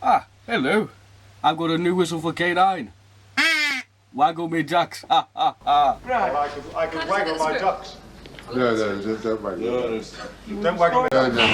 Ah, hello. I've got a new whistle for K9. Waggle me ducks. Ha ha ha. Right. I could waggle my ducks. No, just don't waggle. No, don't waggle me. No.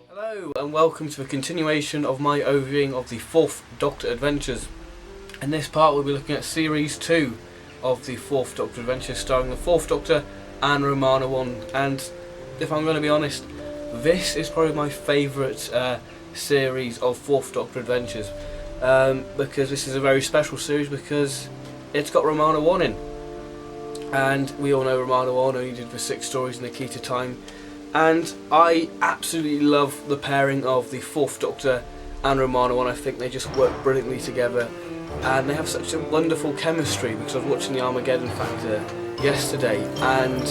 Hello and welcome to a continuation of my overviewing of the 4th Doctor Adventures. In this part we'll be looking at Series 2 of the 4th Doctor Adventures, starring the 4th Doctor and Romana 1. And if I'm going to be honest, this is probably my favourite series of 4th Doctor Adventures, because this is a very special series because it's got Romana 1 in. And we all know Romana 1 only did the 6 stories in the Key to Time. And I absolutely love the pairing of the 4th Doctor and Romana 1. I think they just work brilliantly together and they have such a wonderful chemistry, because I was watching the Armageddon Factor yesterday and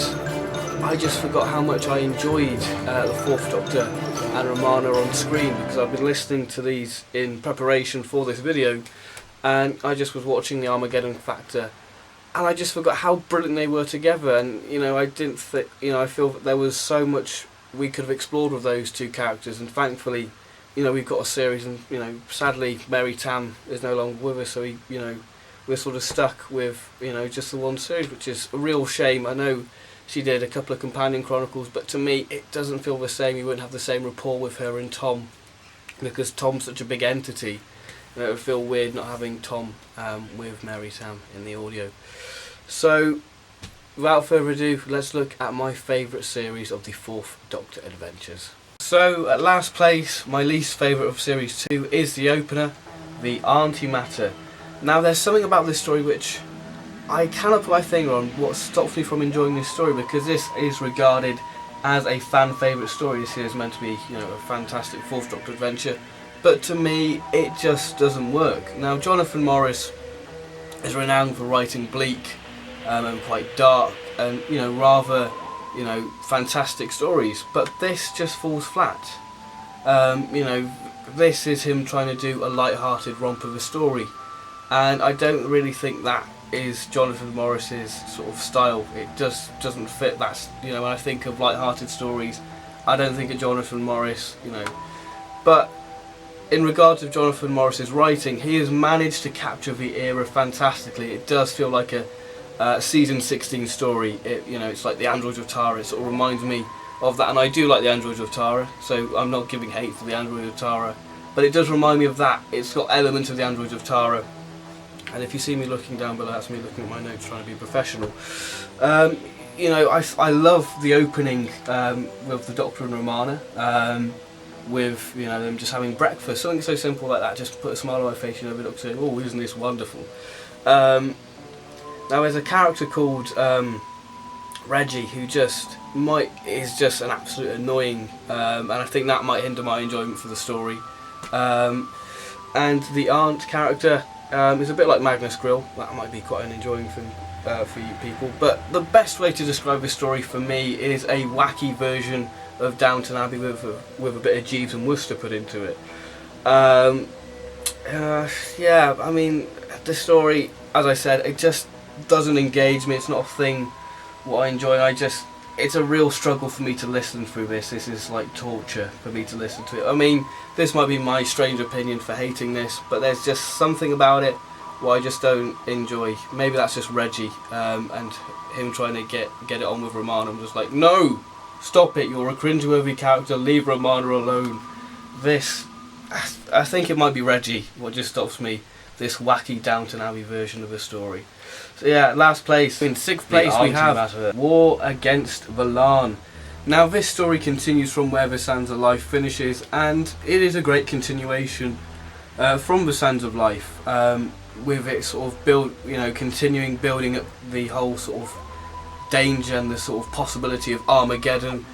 I just forgot how much I enjoyed the 4th Doctor and Romana on screen, because I've been listening to these in preparation for this video and I just was watching the Armageddon Factor and I just forgot how brilliant they were together. And I didn't think, I feel that there was so much we could have explored with those two characters, and thankfully, we've got a series, and sadly Mary Tam is no longer with us, so we're sort of stuck with just the one series, which is a real shame. I know she did a couple of companion chronicles, but to me it doesn't feel the same. You wouldn't have the same rapport with her and Tom, because Tom's such a big entity. It would feel weird not having Tom with Mary Tam in the audio. So, without further ado, let's look at my favourite series of the 4th Doctor Adventures. So, at last place, my least favourite of Series 2 is the opener, the Antimatter. Now, there's something about this story which I cannot put my finger on what stops me from enjoying this story, because this is regarded as a fan favourite story. This is meant to be, a fantastic 4th Doctor adventure. But to me, it just doesn't work. Now, Jonathan Morris is renowned for writing bleak and quite dark and, rather, fantastic stories. But this just falls flat. This is him trying to do a light-hearted romp of a story. And I don't really think that is Jonathan Morris's sort of style. It just doesn't fit. That's, when I think of light-hearted stories, I don't think of Jonathan Morris, But in regards to Jonathan Morris's writing, he has managed to capture the era fantastically. It does feel like a season 16 story. It's like the Androids of Tara. It sort of reminds me of that, and I do like the Androids of Tara, so I'm not giving hate for the Androids of Tara, but it does remind me of that. It's got elements of the Androids of Tara, and if you see me looking down below, that's me looking at my notes trying to be professional. I love the opening with the Doctor and Romana. With them just having breakfast, something so simple like that just put a smile on my face. The Doctor saying, "Oh, isn't this wonderful?" Now there's a character called Reggie who is just an absolute annoying, and I think that might hinder my enjoyment for the story. And the aunt character is a bit like Magnus Grill. That might be quite an enjoying thing for you people. But the best way to describe this story for me is a wacky version of Downton Abbey with a bit of Jeeves and Wooster put into it. The story, as I said, it just doesn't engage me. It's not a thing what I enjoy. It's a real struggle for me to listen through this. This is like torture for me to listen to it. This might be my strange opinion for hating this, but there's just something about it what I just don't enjoy. Maybe that's just Reggie and him trying to get it on with Romana. I'm just like, no! Stop it, you're a cringeworthy character, leave Romana alone. I think it might be Reggie what just stops me, this wacky Downton Abbey version of the story. So yeah, last place. In 6th place we have War Against the Larn. Now this story continues from where the Sands of Life finishes, and it is a great continuation from the Sands of Life, with it sort of continuing building up the whole sort of danger and the sort of possibility of Armageddon,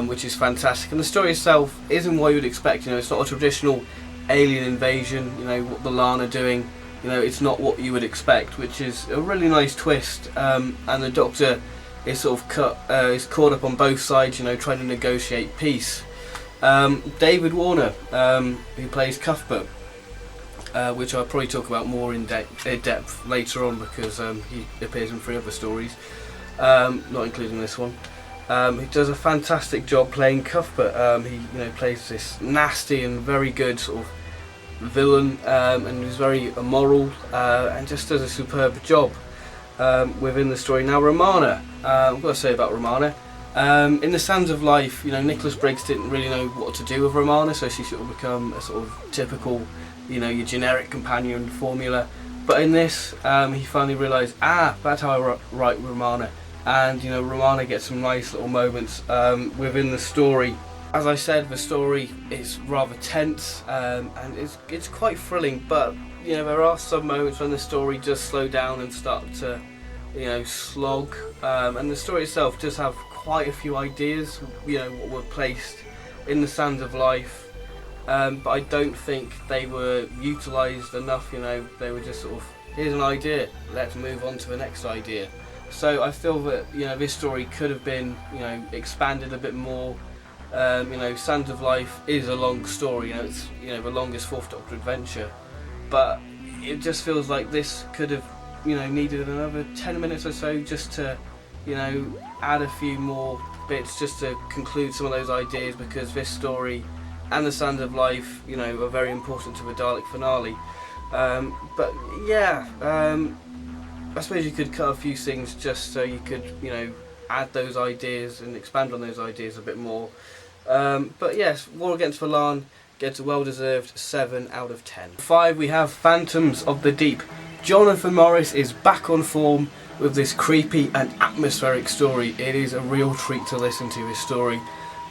which is fantastic. And the story itself isn't what you would expect. It's not a traditional alien invasion. What the Larn are doing. It's not what you would expect, which is a really nice twist. And the Doctor is sort of is caught up on both sides, you know, trying to negotiate peace. David Warner, who plays Cuthbert, which I'll probably talk about more in depth later on, because he appears in 3 other stories, not including this one. He does a fantastic job playing Cuthbert. He plays this nasty and very good sort of villain, and he's very immoral, and just does a superb job within the story. Now Romana, I've got to say about Romana, in The Sands of Life, you know, Nicholas Briggs didn't really know what to do with Romana, so she sort of become a sort of typical, you know, your generic companion formula. But in this, he finally realised, that's how I write Romana, and you know, Romana gets some nice little moments within the story. As I said, the story is rather tense, and it's quite thrilling, but you know, there are some moments when the story does slow down and start to, you know, slog, and the story itself does have quite a few ideas, you know, what were placed in The Sands of Life, but I don't think they were utilised enough. You know, they were just sort of, here's an idea, let's move on to the next idea. So I feel that, you know, this story could have been, you know, expanded a bit more. You know, Sands of Life is a long story, you know, it's, you know, the longest Fourth Doctor adventure, but it just feels like this could have, you know, needed another 10 minutes or so just to, you know, add a few more bits just to conclude some of those ideas, because this story and The Sands of Life, you know, are very important to the Dalek finale. But yeah, I suppose you could cut a few things just so you could, you know, add those ideas and expand on those ideas a bit more. But yes, War Against Valan gets a well-deserved 7 out of 10. 5, we have Phantoms of the Deep. Jonathan Morris is back on form with this creepy and atmospheric story. It is a real treat to listen to this story,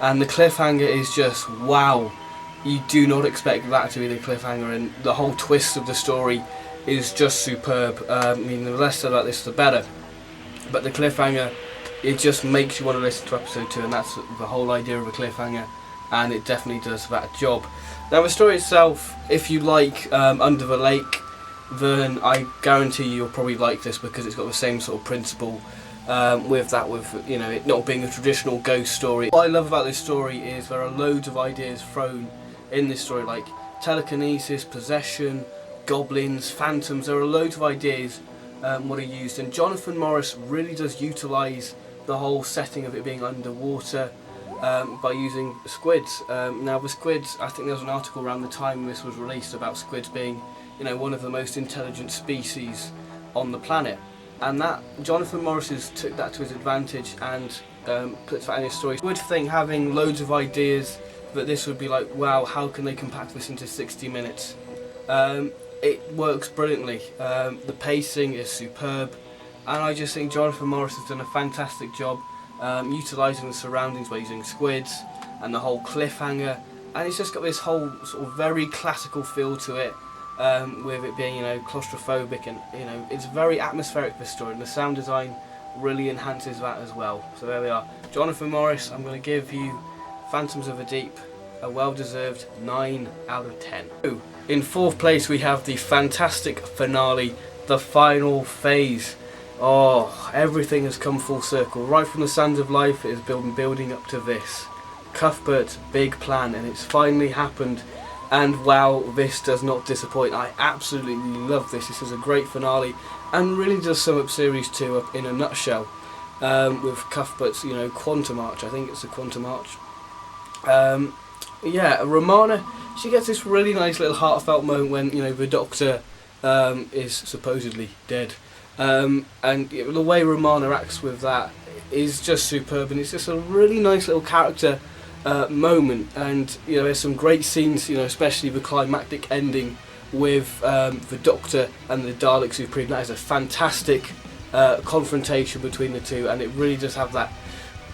and the cliffhanger is just wow. You do not expect that to be the cliffhanger, and the whole twist of the story is just superb. I mean, the less said about this, the better. But the cliffhanger, it just makes you want to listen to episode 2, and that's the whole idea of a cliffhanger, and it definitely does that job. Now the story itself, if you like Under the Lake, then I guarantee you'll probably like this, because it's got the same sort of principle with you know, it not being a traditional ghost story. What I love about this story is there are loads of ideas thrown in this story, like telekinesis, possession, goblins, phantoms. There are loads of ideas what are used, and Jonathan Morris really does utilise the whole setting of it being underwater by using squids. Now the squids, I think there was an article around the time this was released about squids being, you know, one of the most intelligent species on the planet, and that Jonathan Morris took that to his advantage and puts that in his story. Good thing having loads of ideas, that this would be like, wow, how can they compact this into 60 minutes? It works brilliantly. The pacing is superb, and I just think Jonathan Morris has done a fantastic job utilising the surroundings by using squids and the whole cliffhanger, and it's just got this whole sort of very classical feel to it, with it being, you know, claustrophobic, and you know, it's very atmospheric, this story, and the sound design really enhances that as well. So there we are, Jonathan Morris. I'm going to give you Phantoms of the Deep a well-deserved 9 out of 10. In 4th place we have the fantastic finale, the final phase. Oh, everything has come full circle. Right from the Sands of Life, it has been building up to this. Cuthbert's big plan, and it's finally happened. And wow, this does not disappoint. I absolutely love this. This is a great finale, and really does sum up Series 2 up in a nutshell. With Cuthbert's, you know, Quantum Arch. I think it's a Quantum Arch. Yeah, Romana, she gets this really nice little heartfelt moment when, you know, the Doctor is supposedly dead. And the way Romana acts with that is just superb, and it's just a really nice little character moment. And you know, there's some great scenes, you know, especially the climactic ending with the Doctor and the Dalek Supreme. That is a fantastic confrontation between the two, and it really does have that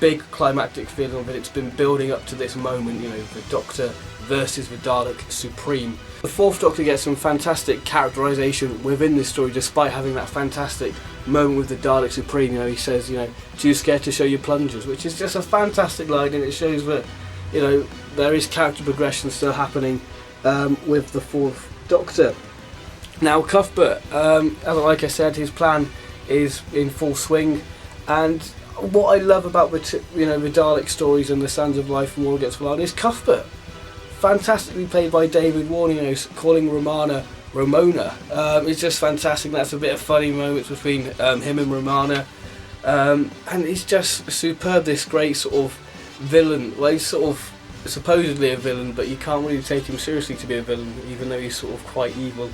big climactic feeling of it. It's been building up to this moment, you know, the Doctor versus the Dalek Supreme. The Fourth Doctor gets some fantastic characterisation within this story, despite having that fantastic moment with the Dalek Supreme. You know, he says, you know, too scared to show your plungers, which is just a fantastic line, and it shows that, you know, there is character progression still happening with the Fourth Doctor. Now Cuthbert, like I said, his plan is in full swing, and what I love about the the Dalek stories and the Sands of Life from War Against the World is Cuthbert, fantastically played by David Warner, calling Romana Romona. It's just fantastic. That's a bit of funny moments between him and Romana, and it's just superb. This great sort of villain. Well, he's sort of supposedly a villain, but you can't really take him seriously to be a villain, even though he's sort of quite evil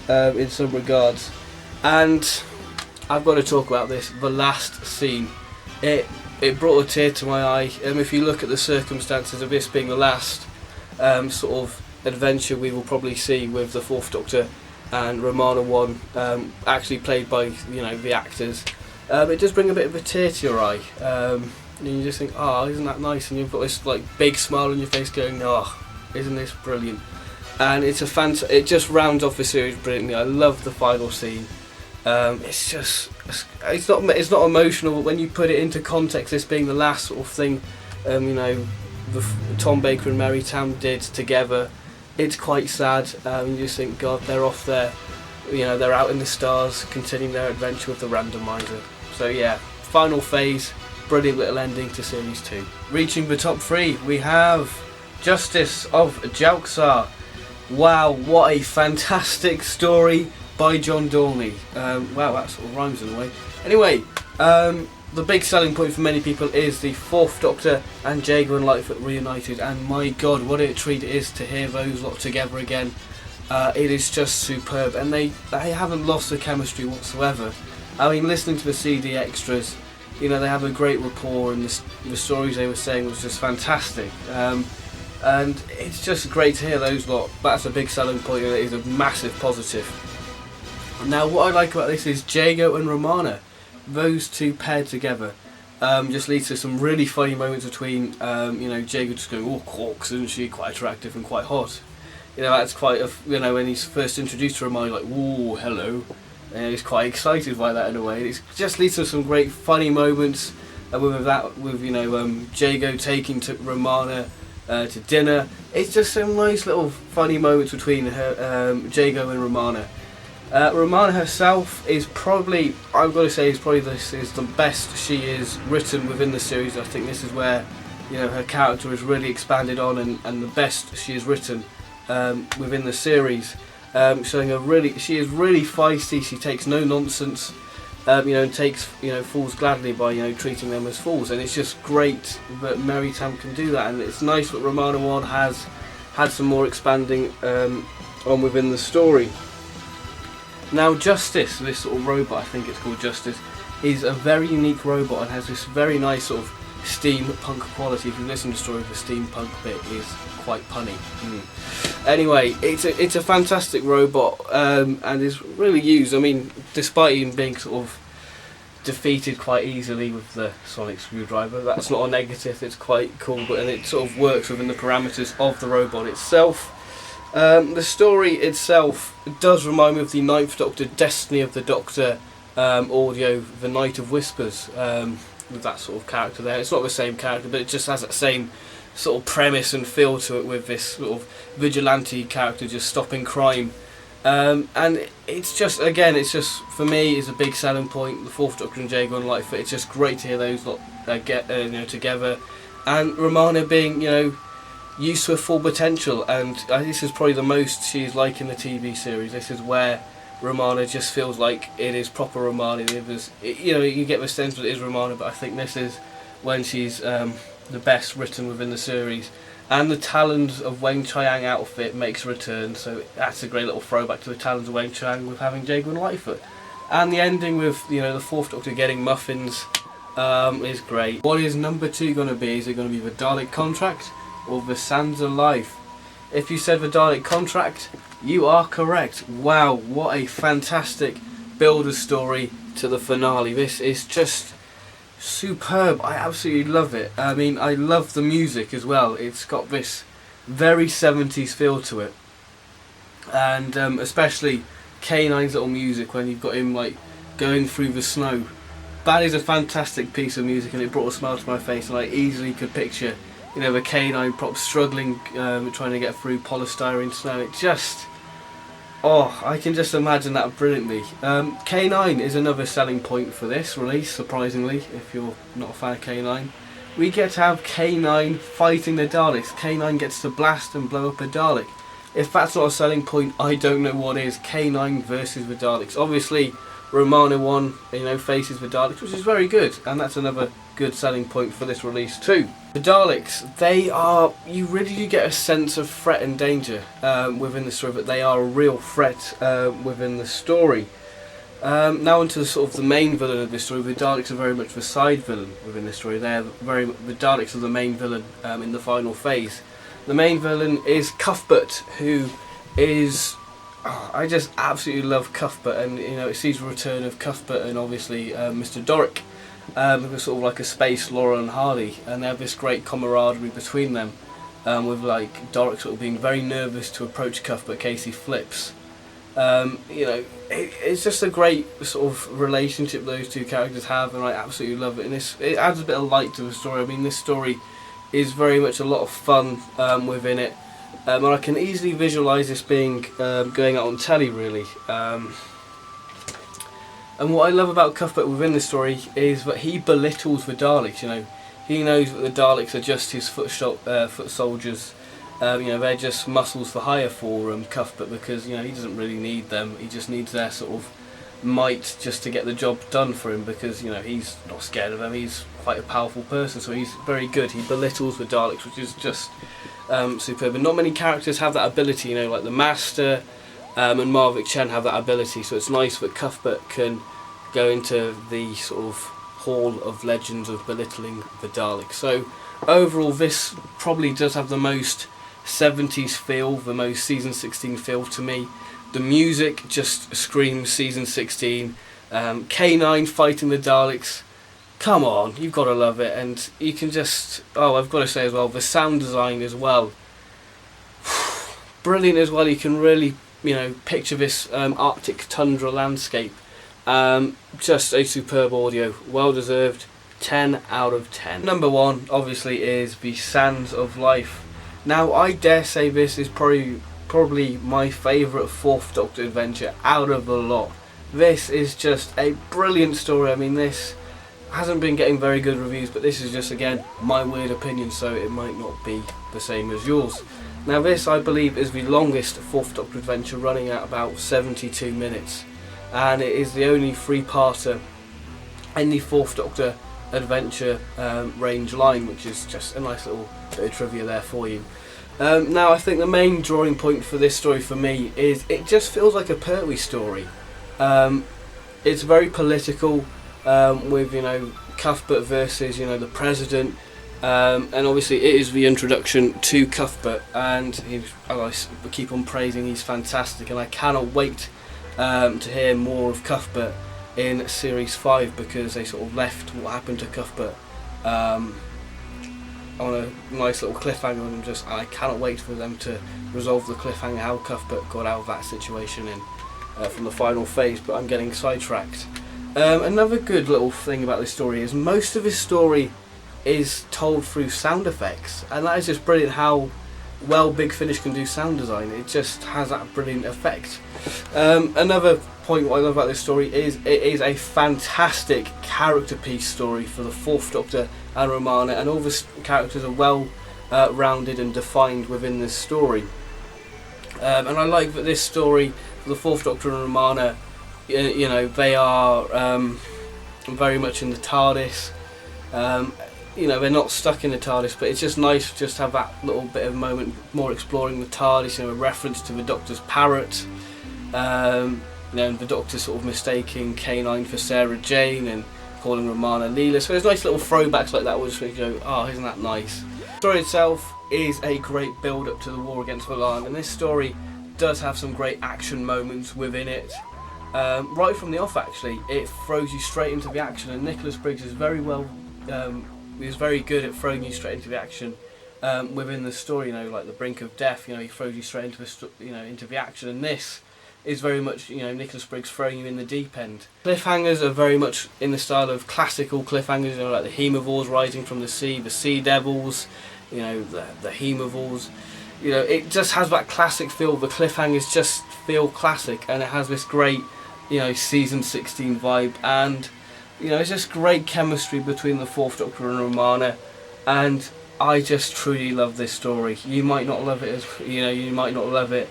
in some regards. And I've got to talk about this. The last scene. It brought a tear to my eye. If you look at the circumstances of this being the last sort of adventure we will probably see with the Fourth Doctor and Romana 1, actually played by the actors, it does bring a bit of a tear to your eye. And you just think, oh, isn't that nice? And you've got this like big smile on your face, going, oh, isn't this brilliant? And it's it just rounds off the series brilliantly. I love the final scene. It's just, it's not emotional, but when you put it into context, this being the last sort of thing, Tom Baker and Mary Tam did together, it's quite sad. You just think, God, they're off there, they're out in the stars, continuing their adventure with the randomizer. So yeah, final phase, brilliant little ending to series 2. Reaching the top 3, we have Justice of Jalxar. Wow, what a fantastic story by John Dorney. Wow, that sort of rhymes in a way. Anyway, the big selling point for many people is the Fourth Doctor and Jago and Lightfoot reunited, and my God, what a treat it is to hear those lot together again. It is just superb, and they haven't lost the chemistry whatsoever. I mean, listening to the CD extras, they have a great rapport, and the stories they were saying was just fantastic. And it's just great to hear those lot. That's a big selling point, and it is a massive positive. Now, what I like about this is Jago and Romana. Those two paired together just leads to some really funny moments between, Jago just going, oh, Quarks, isn't she quite attractive and quite hot? That's quite a, when he's first introduced to Romana, like, oh, hello. And he's quite excited by that in a way. It just leads to some great funny moments with Jago taking to Romana to dinner. It's just some nice little funny moments between her, Jago and Romana. Romana herself is probably, I've got to say, this is the best she is written within the series. I think this is where her character is really expanded on, and the best she is written within the series. Showing she is really feisty. She takes no nonsense, and takes fools gladly by treating them as fools. And it's just great that Mary Tam can do that. And it's nice that Romana 1 has had some more expanding on within the story. Now, Justice, this sort of robot, I think it's called Justice, is a very unique robot and has this very nice sort of steampunk quality. If you listen to the story, the steampunk bit is quite punny. Anyway, it's a fantastic robot, and is really used. I mean, despite him being sort of defeated quite easily with the sonic screwdriver, that's not a negative. It's quite cool, and it sort of works within the parameters of the robot itself. The story itself does remind me of the Ninth Doctor, Destiny of the Doctor audio, The Night of Whispers, with that sort of character there. It's not the same character, but it just has that same sort of premise and feel to it, with this sort of vigilante character just stopping crime. And it's just, again, it's just, for me, is a big selling point. The Fourth Doctor and Jago and Lightfoot, it's just great to hear those lot get together. And Romana being, used to her full potential, and this is probably the most she's like in the TV series. This is where Romana just feels like it is proper Romana. You get the sense that it is Romana, but I think this is when she's the best written within the series. And the Talons of Weng Chiang outfit makes a return, so that's a great little throwback to the Talons of Weng Chiang with having Jago and Lightfoot. And the ending with the Fourth Doctor getting muffins is great. What is number 2 going to be? Is it going to be the Dalek Contract or the Sands of Life? If you said the Dalek Contract, you are correct. Wow, what a fantastic build of story to the finale. This is just superb. I absolutely love it. I mean, I love the music as well. It's got this very 70s feel to it, and especially K9's little music when you've got him like going through the snow. That is a fantastic piece of music, and it brought a smile to my face, and I easily could picture the K9 prop struggling trying to get through polystyrene snow. Oh, I can just imagine that brilliantly. K9 is another selling point for this release, surprisingly, if you're not a fan of K9. We get to have K9 fighting the Daleks. K9 gets to blast and blow up a Dalek. If that's not a selling point, I don't know what is. K9 versus the Daleks. Obviously, Romana 1, faces the Daleks, which is very good, and that's another good selling point for this release too. The Daleks, you really do get a sense of threat and danger within the story, but they are a real threat within the story. Now into the main villain of this story. The Daleks are very much the side villain within this story. The Daleks are the main villain in the final phase. The main villain is Cuthbert, who is... I just absolutely love Cuthbert, and it sees the return of Cuthbert and obviously Mr. Doric, who's sort of like a space Laurel and Hardy, and they have this great camaraderie between them, with like Doric sort of being very nervous to approach Cuthbert in case he flips. It's just a great sort of relationship those two characters have, and I absolutely love it. And it adds a bit of light to the story. I mean, this story is very much a lot of fun within it. And I can easily visualise this being going out on telly, really. And what I love about Cuthbert within this story is that he belittles the Daleks. He knows that the Daleks are just his foot soldiers. They're just muscles for hire for Cuthbert, because he doesn't really need them. He just needs their sort of might just to get the job done for him, because he's not scared of them. He's quite a powerful person, so he's very good. He belittles the Daleks, which is just superb. And not many characters have that ability, like the Master and Marvick Chen have that ability, so it's nice that Cuthbert can go into the sort of Hall of Legends of belittling the Daleks. So overall, this probably does have the most 70s feel, the most season 16 feel to me. The music just screams season 16. K9 fighting the Daleks, come on, you've got to love it. And you can just, I've got to say as well, the sound design as well, brilliant as well. You can really picture this Arctic tundra landscape. Just a superb audio, well deserved, 10 out of 10. Number 1 obviously is The Sands of Life. Now, I dare say this is probably my favourite 4th Doctor adventure out of the lot. This is just a brilliant story. I mean, this hasn't been getting very good reviews, but this is just, again, my weird opinion, so it might not be the same as yours. Now, this, I believe, is the longest 4th Doctor adventure, running at about 72 minutes. And it is the only 3-parter in the 4th Doctor adventure range line, which is just a nice little bit of trivia there for you. Now, I think the main drawing point for this story for me is it just feels like a Pertwee story. It's very political, with Cuthbert versus the President, and obviously it is the introduction to Cuthbert, and I keep on praising, he's fantastic, and I cannot wait to hear more of Cuthbert in Series 5, because they sort of left what happened to Cuthbert on a nice little cliffhanger, and I cannot wait for them to resolve the cliffhanger, how Cuthbert got out of that situation from the final phase. But I'm getting sidetracked. Another good little thing about this story is most of this story is told through sound effects, and that is just brilliant how well Big Finish can do sound design. It just has that brilliant effect. Another point what I love about this story is it is a fantastic character piece story for the 4th Doctor and Romana, and all the characters are well rounded and defined within this story. And I like that this story for the 4th Doctor and Romana, they are very much in the TARDIS. They're not stuck in the TARDIS, but it's just nice just to have that little bit of moment more exploring the TARDIS, a reference to the Doctor's parrot, the Doctor sort of mistaking K9 for Sarah Jane and calling Romana Leela. So there's nice little throwbacks like that, which make you go, oh, isn't that nice? The story itself is a great build up to the war against Valan, and this story does have some great action moments within it. Right from the off, actually, it throws you straight into the action, and Nicholas Briggs is very good at throwing you straight into the action within the story. Like the brink of death, he throws you straight into into the action, and this is very much Nicholas Briggs throwing you in the deep end. Cliffhangers are very much in the style of classical cliffhangers, like the Hemivores rising from the Sea Devils, the Hemivores. It just has that classic feel. The cliffhangers just feel classic, and it has this great, you know, season 16 vibe, and you know, it's just great chemistry between the Fourth Doctor and Romana, and I just truly love this story. You might not love it, you might not love it,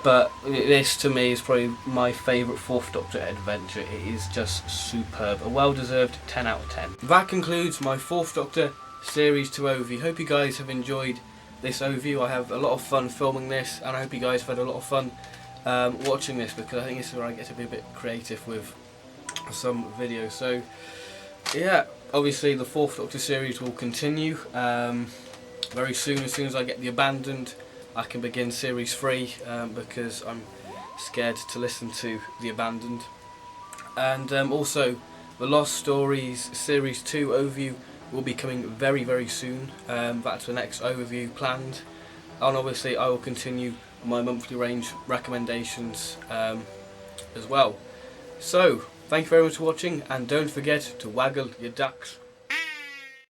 but this to me is probably my favourite Fourth Doctor adventure. It is just superb, a well-deserved 10 out of 10. That concludes my Fourth Doctor Series 2 overview. Hope you guys have enjoyed this overview. I have a lot of fun filming this, and I hope you guys have had a lot of fun watching this, because I think this is where I get to be a bit creative with some videos. So yeah, obviously the Fourth Doctor series will continue very soon. As soon as I get the Abandoned, I can begin series 3, because I'm scared to listen to the Abandoned. And also the Lost Stories series 2 overview will be coming very, very soon. That's the next overview planned, and obviously I will continue my monthly range recommendations as well. So thank you very much for watching, and don't forget to waggle your ducks.